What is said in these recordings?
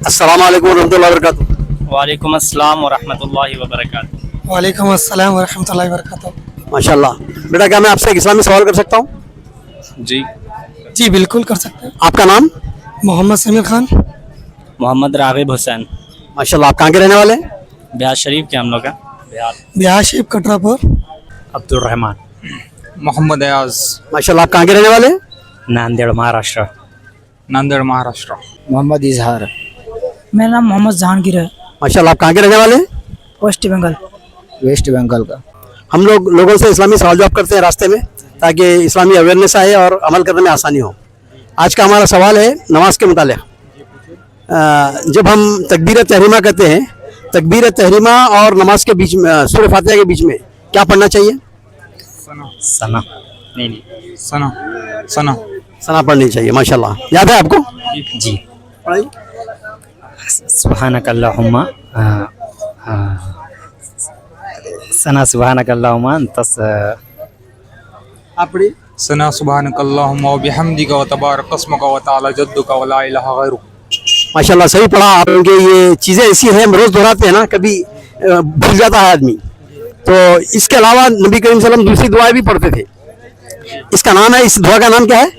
अस्सलाम वालेकुम रहमतुल्लाहि व बरकातुहू। वालेकुम अस्सलाम वरहमतुल्लाहि वबरकातुहू। वालेकुम अस्सलाम वरहमतुल्लाहि वबरकातुहू। माशाल्लाह। बेटा क्या मैं आपसे एक इस्लामी सवाल कर सकता हूँ? जी जी बिल्कुल कर सकते हैं। आपका नाम? मोहम्मद समीर खान। मोहम्मद रागिब हुसैन। माशाल्लाह। आप कहाँ के रहने वाले हैं? बिहार शरीफ के हम लोग हैं। बिहार शरीफ कटरापुर। अब्दुल रहमान। मोहम्मद अयाज। माशाल्लाह। आप कहाँ के रहने वाले हैं? नांदेड़ महाराष्ट्र। नांदेड़ महाराष्ट्र। मोहम्मद इजहार। मेरा नाम मोहम्मद जहांगीर है। माशाल्लाह। आप कहाँ के रहने वाले हैं? वेस्ट बंगाल। वेस्ट बंगाल का। हम लोग लोगों से इस्लामी सवाल जवाब करते हैं रास्ते में, ताकि इस्लामी अवेयरनेस आए और अमल करने में आसानी हो। आज का हमारा सवाल है नमाज के मुतालिक। जब हम तकबीर तहरीमा कहते हैं, तकबीर तहरीमा और नमाज के बीच में, सूरह फातिहा के बीच में क्या पढ़ना चाहिए? सना। नहीं। सना। सना। सना पढ़नी चाहिए। माशाल्लाह। याद है आपको? जी। पढ़ाई। सुब्हानक अल्लाहुम्मा सना सुब्हानक अल्लाहुम्मा तस। आप पढ़िए। सना सुब्हानकल्लाहुम्मा व बिहम्दिका व तबारक अस्मुका व तआला जद्दुका व ला इलाहा गैरुक। माशाल्लाह सही पढ़ा आपके। ये चीज़ें ऐसी हैं, हम रोज़ दोहराते हैं ना, कभी भूल जाता है आदमी। तो इसके अलावा नबी करीम सल्लल्लाहु अलैहि वसल्लम दूसरी दुआएं भी पढ़ते थे। इसका नाम है, इस दुआ का नाम क्या है?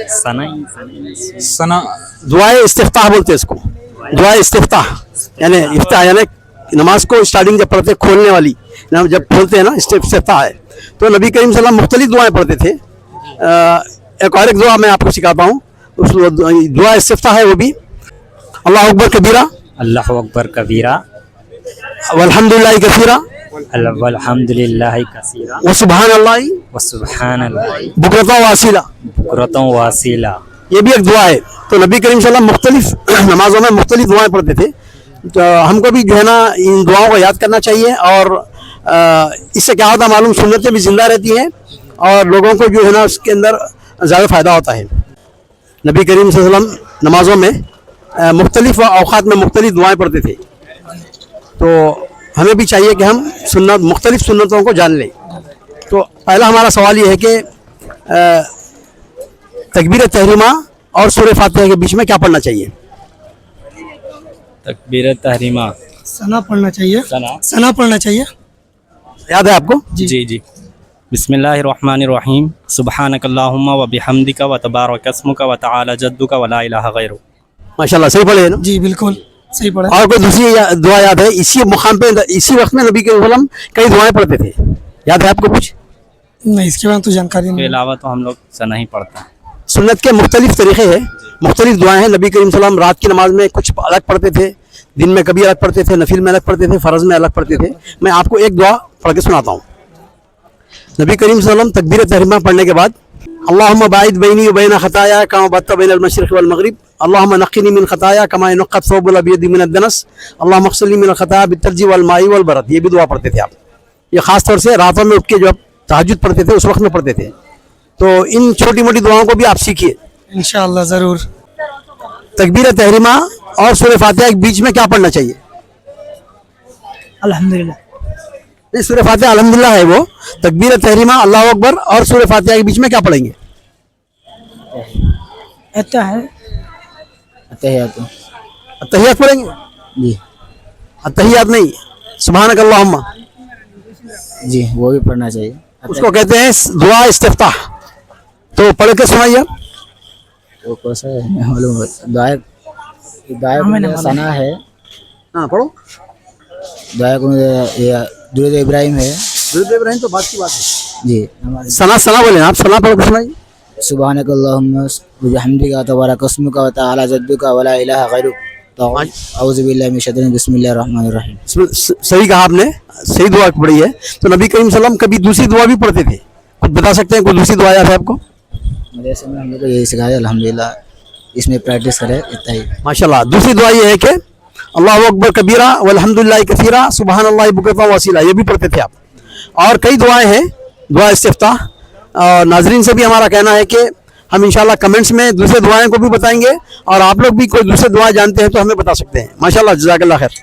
सना। सना। दुआए इस्तिफ्ताह बोलते हैं इसको। दुआए इस्तिफ्ताह यानी इफ्ताह, यानी नमाज को स्टार्टिंग जब पढ़ते, खोलने वाली जब खोलते हैं ना, इस्तिफ्ताह है। तो नबी करीम सल्लल्लाहु अलैहि वसल्लम मुख्तलिफ दुआएं पढ़ते थे। एक और एक दुआ मैं आपको सिखाता हूँ, उस दुआ इस्तिफ्ताह है वो भी। अल्लाह अकबर कबीरा। अल्लाहु अकबर कबीरा। वल्हम्दुलिल्लाहि कसीरा। वल्हम्दुलिल्लाहि कसीरा। व सुब्हानल्लाहि व सुब्हानल्लाहि बुकरतन वासिला। बुकरतन वासिला। ये भी एक दुआ है। तो नबी करीम सल्लल्लाहु अलैहि वसल्लम मुख्तलिफ नमाजों में मुख्तलिफ दुआएं पढ़ते थे। तो हमको भी जो है ना इन दुआओं को याद करना चाहिए, और इससे क्या होता है मालूम, सुन्नतें भी जिंदा रहती हैं और लोगों को जो है ना उसके अंदर ज़्यादा फ़ायदा होता है। नबी करीम सल्लल्लाहु अलैहि वसल्लम नमाजों में मुख्तलिफ औक़ात में मुख्तलिफ दुआएं पढ़ते थे। तो हमें भी चाहिए कि हम सुन्नत, मुख्तलिफ सुन्नतों को जान लें। तो पहला हमारा सवाल ये है कि तकबीर तहरीमा और सूरह फातिहा के बीच में क्या पढ़ना चाहिए? तकबीर तहरीमा। सना पढ़ना चाहिए। सना। सना पढ़ना चाहिए। याद है आपको? जी जी। बिस्मिल्लाहिर्रहमानिर्रहीम। सुब्हानक अल्लाहुम्मा व बिहम्दिका व तबारक अस्मुका व तआला जद्दुका व ला इलाहा गैरुक। माशाल्लाह सही पढ़े है ना? जी बिल्कुल सही पढ़ा। और कोई दूसरी दुआ याद है? इसी मुकाम पे, इसी वक्त में नबी के वसल्लम कई दुआएं पढ़ते थे। याद है आपको कुछ? नहीं, इसके बाद तो जानकारी के नहीं। अलावा तो हम लोग सना ही पढ़ते हैं। सुन्नत के मुख्तलिफ तरीक़े हैं, मुख्तलिफ दुआएं हैं। नबी करीम सल्लल्लाहु अलैहि वसल्लम रात की नमाज में कुछ अलग पढ़ते थे, दिन में कभी अलग पढ़ते थे, नफिल में अलग पढ़ते थे, फ़र्ज़ में अलग पढ़ते थे। मैं आपको एक दुआ पढ़ के सुनाता हूँ। नबी करीम सल्लल्लाहु अलैहि वसल्लम तकबीर तहरीमा पढ़ने के बाद अल्लाहुम्मा बाइद बैनी व बैन खताया कमा बत्ता बैन अल-मशरिक़ वल मग़रिब, अल्लाहुम्मा नक़्क़िनी मिन खताया कमा युनक़्क़ा अथ-थौबुल अबयद मिन अद-दनस, अल्लाहुम्मा अग़सिलनी मिन खताया बित-तल्जी वल माई वल बरद। ये भी दुआ पढ़ते थे आप। ये ख़ास तौर से रातों में उठ के जब तहज्जुद पढ़ते थे उस वक्त में पढ़ते थे। तो इन छोटी मोटी दुआओं को भी आप सीखिए इंशाअल्लाह ज़रूर। तकबीर तहरीमा और सूरह फातिहा के बीच में क्या पढ़ना चाहिए? अल्हम्दुलिल्लाह। नहीं, सूरह फातिहा अल्हम्दुलिल्लाह है वो। तकबीर तहरीमा, अल्लाहु अकबर और सूरह फातिहा के बीच में क्या पढ़ेंगे? अच्छा है। अतहियात। अत्तहियात पढ़ेंगे? जी। अत्तहियात नहीं, सुब्हानक अल्लाहुम्मा, जी वो भी पढ़ना चाहिए। उसको कहते हैं दुआ इस्तिफ्ताह। तो पढ़ के सुनाइए। वो कौन सा है मालूम? दुआ सना है। हाँ पढ़ो। दुआ को दुरूद इब्राहिम है। दुरूद इब्राहिम तो बात की बात है। जी। सना सना बोले आप, सना पढ़ के सुनाइए। सुब्हानकल्लाहुम्मा व बिहम्दिका तबारक अस्मुका व तआला जद्दुका व ला इलाहा गैरुक। औज़ु बिल्लाहि मिनश शैतानिर रजीम। बिस्मिल्लाहिर रहमानिर रहीम। सही कहा आपने, सही दुआ पढ़ी है। तो नबी करीम सल्लल्लाहु अलैहि वसल्लम कभी दूसरी दुआ भी पढ़ते थे, कुछ बता सकते हैं? कोई दूसरी दुआ याद है आपको? मदरसे में हम लोग को यही सिखाया अल्हम्दुलिल्लाह, इसमें प्रैक्टिस करें इतना ही। माशाल्लाह। दूसरी दुआ ये है कि अल्लाहु अकबर कबीरा वल्हम्दुलिल्लाहि कसीरा सुब्हानल्लाहि बुकरतन वासिला। ये भी पढ़ते थे आप। और कई दुआएं हैं, दुआ इस्तिफ्ताह। और नाजरीन से भी हमारा कहना है कि हम इंशाल्लाह कमेंट्स में दूसरे दुआएं को भी बताएंगे, और आप लोग भी कोई दूसरे दुआ जानते हैं तो हमें बता सकते हैं। माशाल्लाह, जज़ाकल्लाह खैर।